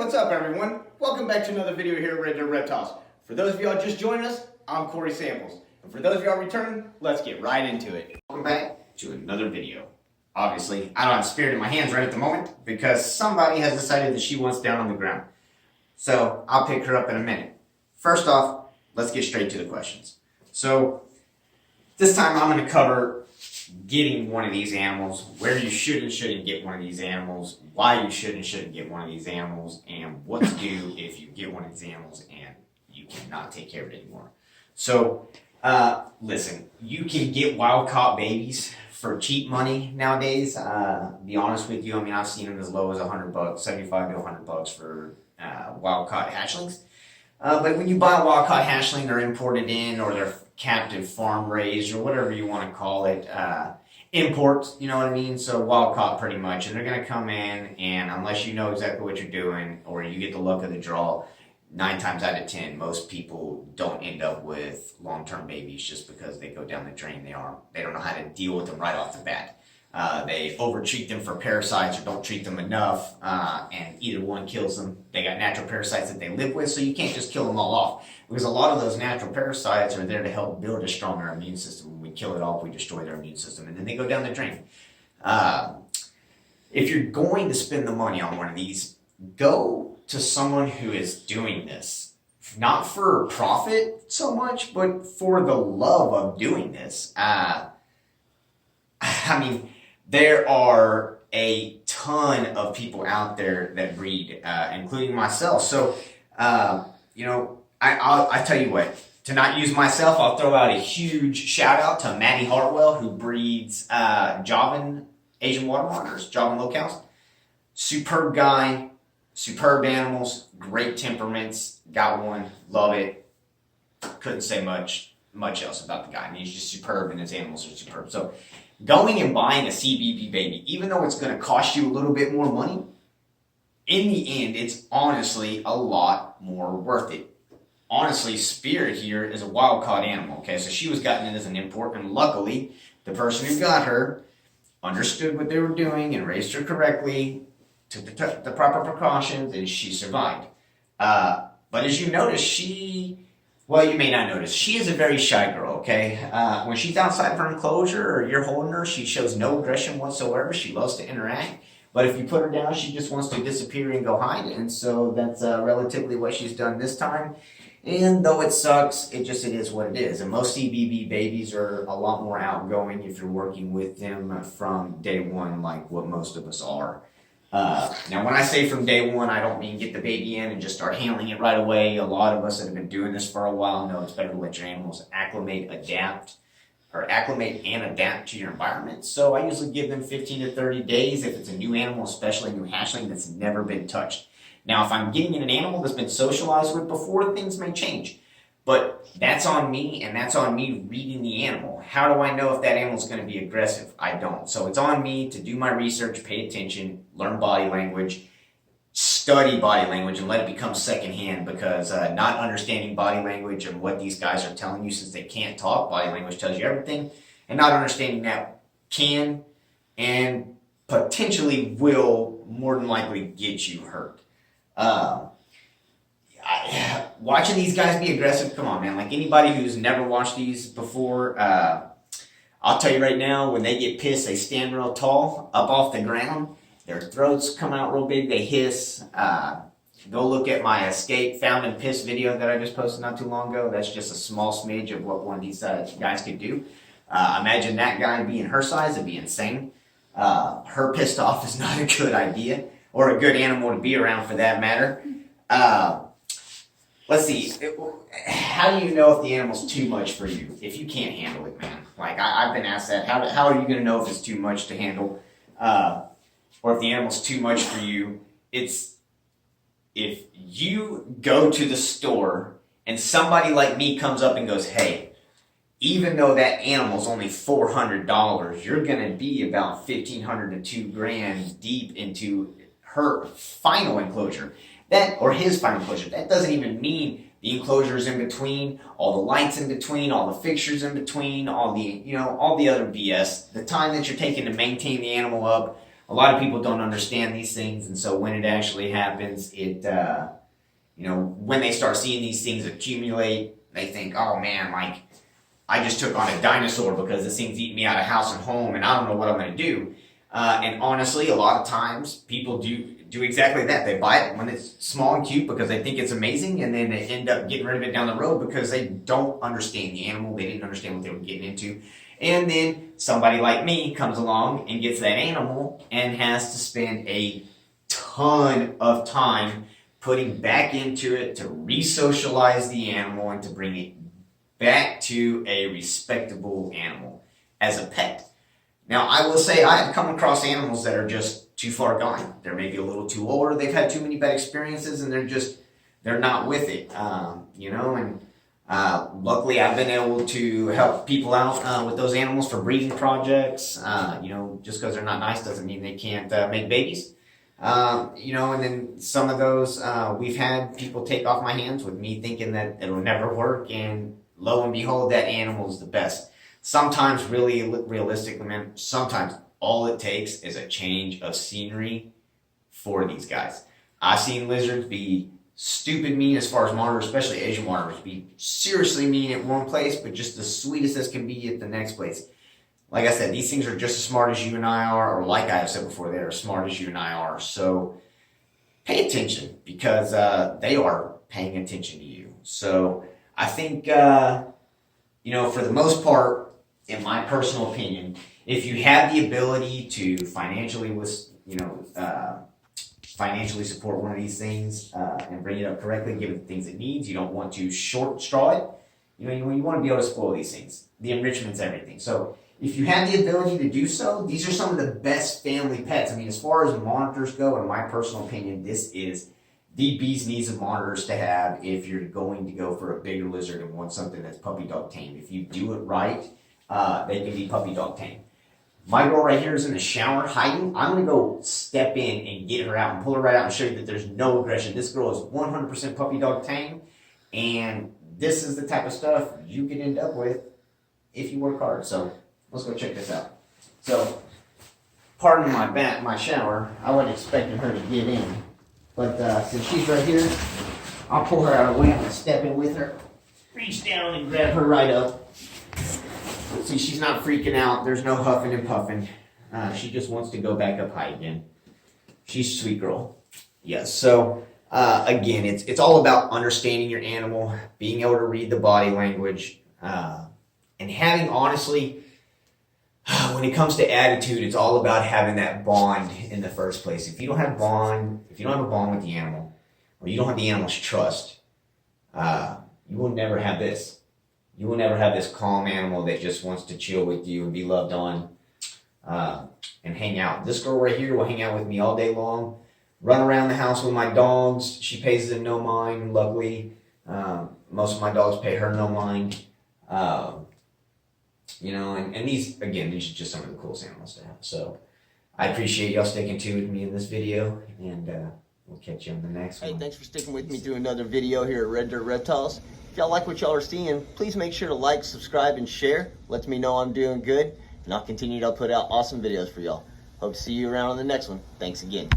What's up, everyone? Welcome back to another video here at Red Dirt Reptiles. For those of y'all just joining us, I'm Corey Samples. And for those of y'all returning, let's get right into it. Welcome back to another video. Obviously, I don't have spirit in my hands right at the moment because somebody has decided that she wants down on the ground. So I'll pick her up in a minute. First off, let's get straight to the questions. So this time I'm going to cover getting one of these animals, where you should and shouldn't get one of these animals, why you should and shouldn't get one of these animals, and what to do if you get one of these animals and you cannot take care of it anymore. So, listen, you can get wild-caught babies for cheap money nowadays. Be honest with you, I mean, I've seen them as low as $100, $75 to $100 for wild-caught hatchlings. But when you buy a wild-caught hatchling, they're imported in, or they're captive farm raised, or whatever you want to call it. Imports, you know what I mean? So wild-caught pretty much. And they're going to come in, and unless you know exactly what you're doing, or you get the luck of the draw, 9 times out of 10, most people don't end up with long-term babies just because they go down the drain. They don't know how to deal with them right off the bat. They over-treat them for parasites or don't treat them enough, and either one kills them. They got natural parasites that they live with, so you can't just kill them all off. Because a lot of those natural parasites are there to help build a stronger immune system. When we kill it off, we destroy their immune system, and then they go down the drain. If you're going to spend the money on one of these, go to someone who is doing this. Not for profit so much, but for the love of doing this. I mean, there are a ton of people out there that breed, including myself. So, you know, I tell you what, to not use myself, I'll throw out a huge shout out to Maddie Hartwell, who breeds Javan Asian water monitors, Javan locals. Superb guy, superb animals, great temperaments. Got one, love it. Couldn't say much else about the guy. I mean, he's just superb, and his animals are superb. So, going and buying a CBB baby, even though it's going to cost you a little bit more money, in the end, it's honestly a lot more worth it. Honestly, Spirit here is a wild-caught animal, okay? So she was gotten in as an import, and luckily, the person who got her understood what they were doing and raised her correctly, took the proper precautions, and she survived. But as you notice, well, you may not notice, she is a very shy girl, okay? When she's outside of her enclosure or you're holding her, she shows no aggression whatsoever. She loves to interact. But if you put her down, she just wants to disappear and go hide. And so that's relatively what she's done this time. And though it sucks, it is what it is. And most CBB babies are a lot more outgoing if you're working with them from day one, like what most of us are. Now, when I say from day one, I don't mean get the baby in and just start handling it right away. A lot of us that have been doing this for a while know it's better to let your animals acclimate and adapt to your environment. So I usually give them 15 to 30 days if it's a new animal, especially a new hatchling that's never been touched. Now, if I'm getting in an animal that's been socialized with before, things may change. But that's on me, and that's on me reading the animal. How do I know if that animal's going to be aggressive? I don't. So it's on me to do my research, pay attention, learn body language, study body language, and let it become secondhand, because not understanding body language and what these guys are telling you, since they can't talk, body language tells you everything, and not understanding that can and potentially will more than likely get you hurt. Watching these guys be aggressive, come on, man. Like anybody who's never watched these before, I'll tell you right now, when they get pissed, they stand real tall, up off the ground. Their throats come out real big. They hiss. Go look at my escape, found and piss video that I just posted not too long ago. That's just a small smidge of what one of these guys could do. Imagine that guy being her size. It'd be insane. Her pissed off is not a good idea, or a good animal to be around for that matter. Let's see. How do you know if the animal's too much for you? If you can't handle it, man. Like, I've been asked that. How are you going to know if it's too much to handle? Or if the animal's too much for you? It's if you go to the store and somebody like me comes up and goes, hey, even though that animal's only $400, you're going to be about $1,500 to $2,000 deep into her final enclosure. Or his final enclosure. That doesn't even mean the enclosures in between, all the lights in between, all the fixtures in between, all the other BS. The time that you're taking to maintain the animal up, a lot of people don't understand these things, and so when it actually happens, it when they start seeing these things accumulate, they think, oh man, like I just took on a dinosaur because this thing's eating me out of house and home, and I don't know what I'm going to do. And honestly, a lot of times people do exactly that. They buy it when it's small and cute because they think it's amazing, and then they end up getting rid of it down the road because they don't understand the animal. They didn't understand what they were getting into. And then somebody like me comes along and gets that animal and has to spend a ton of time putting back into it to re-socialize the animal and to bring it back to a respectable animal as a pet. Now, I will say I have come across animals that are just too far gone. They're maybe a little too older. They've had too many bad experiences, and they're not with it. Luckily, I've been able to help people out with those animals for breeding projects. Just because they're not nice doesn't mean they can't make babies. And then some of those we've had people take off my hands with me thinking that it'll never work, and lo and behold, that animal is the best. Sometimes, really realistically, man, sometimes all it takes is a change of scenery for these guys. I've seen lizards be stupid mean as far as monitors, especially Asian monitors, be seriously mean at one place, but just the sweetest as can be at the next place. Like I said, these things are just as smart as you and I are, or like I have said before, they're as smart as you and I are. So pay attention, because they are paying attention to you. So I think, for the most part, in my personal opinion, if you have the ability to financially support one of these things and bring it up correctly, give it the things it needs, you don't want to short straw it. You want to be able to spoil these things. The enrichment's everything. So if you have the ability to do so, these are some of the best family pets. I mean, as far as monitors go, in my personal opinion, this is the bee's knees of monitors to have if you're going to go for a bigger lizard and want something that's puppy dog tame. If you do it right, they can be puppy dog tame. My girl right here is in the shower hiding. I'm going to go step in and get her out and pull her right out and show you that there's no aggression. This girl is 100% puppy dog tame, and this is the type of stuff you can end up with if you work hard. So let's go check this out. So, pardon my shower. I wasn't expecting her to get in, but since she's right here, I'll pull her out of the way. I'm going to step in with her, reach down and grab her right up. See, she's not freaking out. There's no huffing and puffing. She just wants to go back up high again. She's a sweet girl. Yes. So again, it's all about understanding your animal, being able to read the body language, and having, honestly, when it comes to attitude, it's all about having that bond in the first place. If you don't have a bond with the animal, or you don't have the animal's trust, you will never have this. You will never have this calm animal that just wants to chill with you and be loved on and hang out. This girl right here will hang out with me all day long, run around the house with my dogs. She pays them no mind, luckily. Most of my dogs pay her no mind. And these are just some of the coolest animals to have. So I appreciate y'all sticking to me in this video, and we'll catch you on the next one. Hey, thanks for sticking with me through another video here at Red Dirt Reptiles. If y'all like what y'all are seeing, please make sure to like, subscribe, and share. Lets me know I'm doing good, and I'll continue to put out awesome videos for y'all. Hope to see you around on the next one. Thanks again.